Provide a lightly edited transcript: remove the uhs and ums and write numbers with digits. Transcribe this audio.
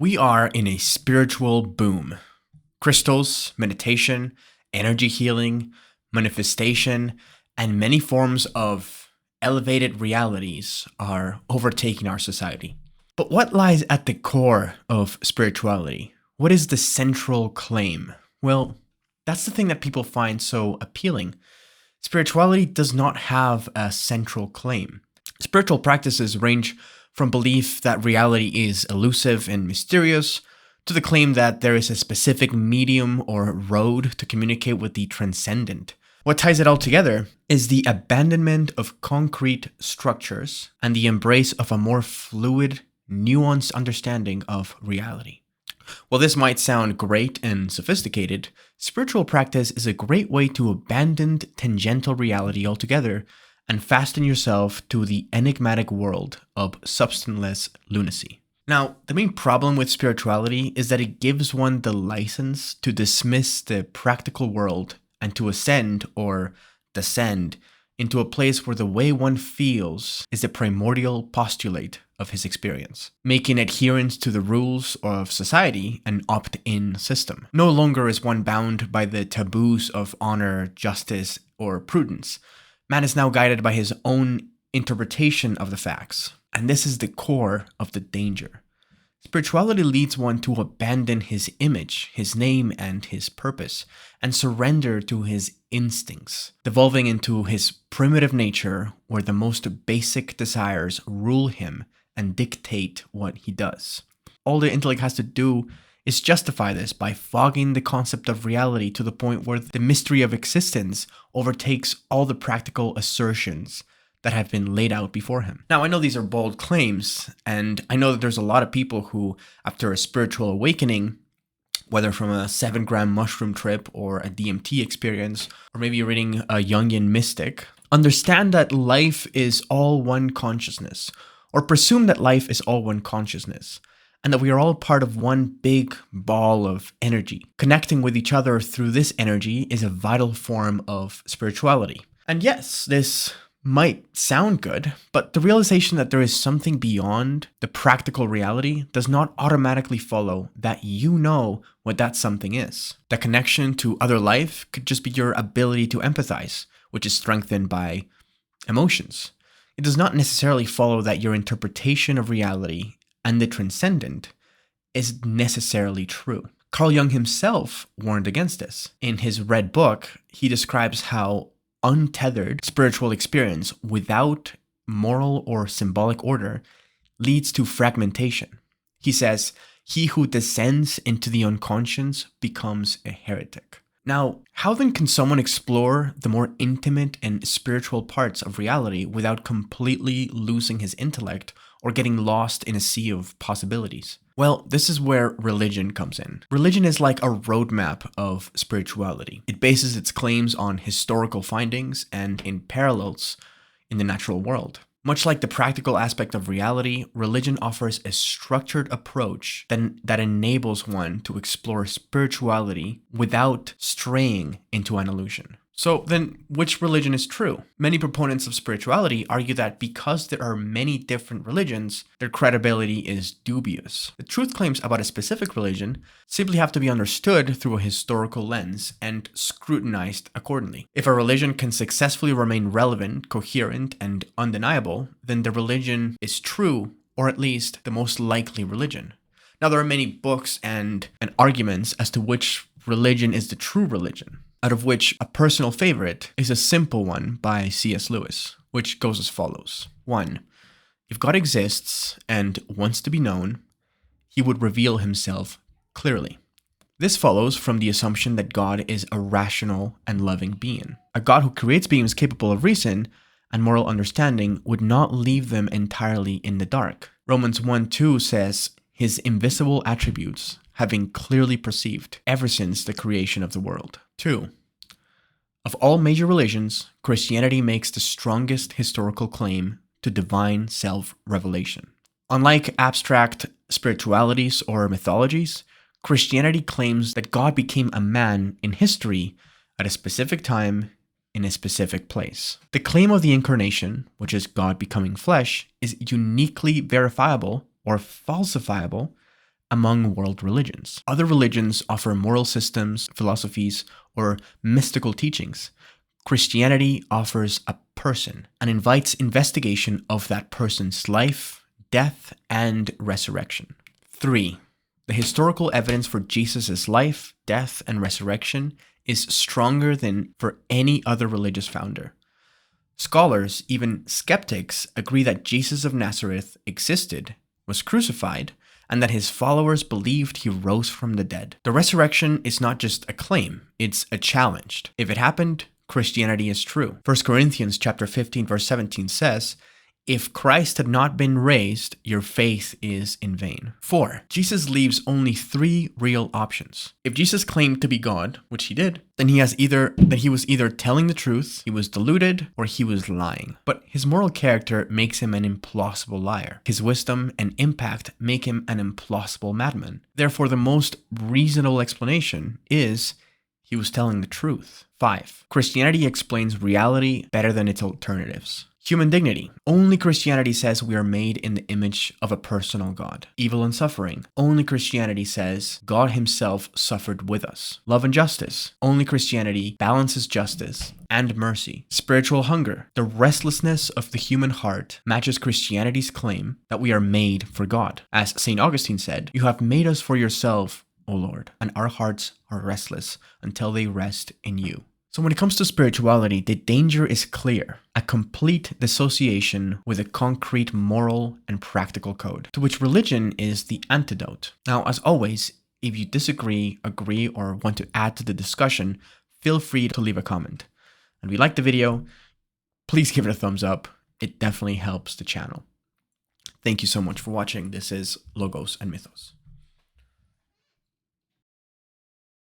We are in a spiritual boom. Crystals, meditation, energy healing, manifestation, and many forms of elevated realities are overtaking our society. But what lies at the core of spirituality? What is the central claim? Well, that's the thing that people find so appealing. Spirituality does not have a central claim. Spiritual practices range from belief that reality is elusive and mysterious to the claim that there is a specific medium or road to communicate with the transcendent. What ties it all together is the abandonment of concrete structures and the embrace of a more fluid, nuanced understanding of reality. While this might sound great and sophisticated, spiritual practice is a great way to abandon tangential reality altogether and fasten yourself to the enigmatic world of substanceless lunacy. Now, the main problem with spirituality is that it gives one the license to dismiss the practical world and to ascend or descend into a place where the way one feels is the primordial postulate of his experience, making adherence to the rules of society an opt-in system. No longer is one bound by the taboos of honor, justice, or prudence. Man is now guided by his own interpretation of the facts, and this is the core of the danger. Spirituality leads one to abandon his image, his name, and his purpose, and surrender to his instincts, devolving into his primitive nature where the most basic desires rule him and dictate what he does. All the intellect has to do is justify this by fogging the concept of reality to the point where the mystery of existence overtakes all the practical assertions that have been laid out before him. Now, I know these are bold claims, and I know that there's a lot of people who, after a spiritual awakening, whether from a 7-gram mushroom trip or a DMT experience, or maybe reading a Jungian mystic, understand that life is all one consciousness, or presume that life is all one consciousness, and that we are all part of one big ball of energy. Connecting with each other through this energy is a vital form of spirituality. And yes, this might sound good, but the realization that there is something beyond the practical reality does not automatically follow that you know what that something is. The connection to other life could just be your ability to empathize, which is strengthened by emotions. It does not necessarily follow that your interpretation of reality and the transcendent is necessarily true. Carl Jung himself warned against this. In his Red Book, he describes how untethered spiritual experience without moral or symbolic order leads to fragmentation. He says, "He who descends into the unconscious becomes a heretic." Now, how then can someone explore the more intimate and spiritual parts of reality without completely losing his intellect or getting lost in a sea of possibilities? Well, this is where religion comes in. Religion is like a roadmap of spirituality. It bases its claims on historical findings and in parallels in the natural world. Much like the practical aspect of reality, religion offers a structured approach that enables one to explore spirituality without straying into an illusion. So then, which religion is true? Many proponents of spirituality argue that because there are many different religions, their credibility is dubious. The truth claims about a specific religion simply have to be understood through a historical lens and scrutinized accordingly. If a religion can successfully remain relevant, coherent, and undeniable, then the religion is true, or at least the most likely religion. Now, there are many books and arguments as to which religion is the true religion, out of which a personal favorite is a simple one by C.S. Lewis, which goes as follows. 1. If God exists and wants to be known, he would reveal himself clearly. This follows from the assumption that God is a rational and loving being. A God who creates beings capable of reason and moral understanding would not leave them entirely in the dark. Romans 1:2 says, "His invisible attributes having clearly perceived ever since the creation of the world." 2. Of all major religions, Christianity makes the strongest historical claim to divine self-revelation. Unlike abstract spiritualities or mythologies, Christianity claims that God became a man in history at a specific time in a specific place. The claim of the incarnation, which is God becoming flesh, is uniquely verifiable or falsifiable among world religions. Other religions offer moral systems, philosophies, or mystical teachings. Christianity offers a person and invites investigation of that person's life, death, and resurrection. 3. The historical evidence for Jesus' life, death, and resurrection is stronger than for any other religious founder. Scholars, even skeptics, agree that Jesus of Nazareth existed, was crucified, and that his followers believed he rose from the dead. The resurrection is not just a claim, it's a challenge. If it happened, Christianity is true. 1 Corinthians chapter 15, verse 17 says, "If Christ had not been raised, your faith is in vain." 4. Jesus leaves only 3 real options. If Jesus claimed to be God, which he did, then he was either telling the truth, he was deluded, or he was lying. But his moral character makes him an implausible liar. His wisdom and impact make him an implausible madman. Therefore, the most reasonable explanation is he was telling the truth. 5. Christianity explains reality better than its alternatives. Human dignity. Only Christianity says we are made in the image of a personal God. Evil and suffering. Only Christianity says God himself suffered with us. Love and justice. Only Christianity balances justice and mercy. Spiritual hunger. The restlessness of the human heart matches Christianity's claim that we are made for God. As St. Augustine said, "You have made us for yourself, O Lord, and our hearts are restless until they rest in you." So when it comes to spirituality, the danger is clear: a complete dissociation with a concrete moral and practical code, to which religion is the antidote. Now, as always, if you disagree, agree, or want to add to the discussion, feel free to leave a comment. And if you liked the video, please give it a thumbs up. It definitely helps the channel. Thank you so much for watching. This is Logos and Mythos.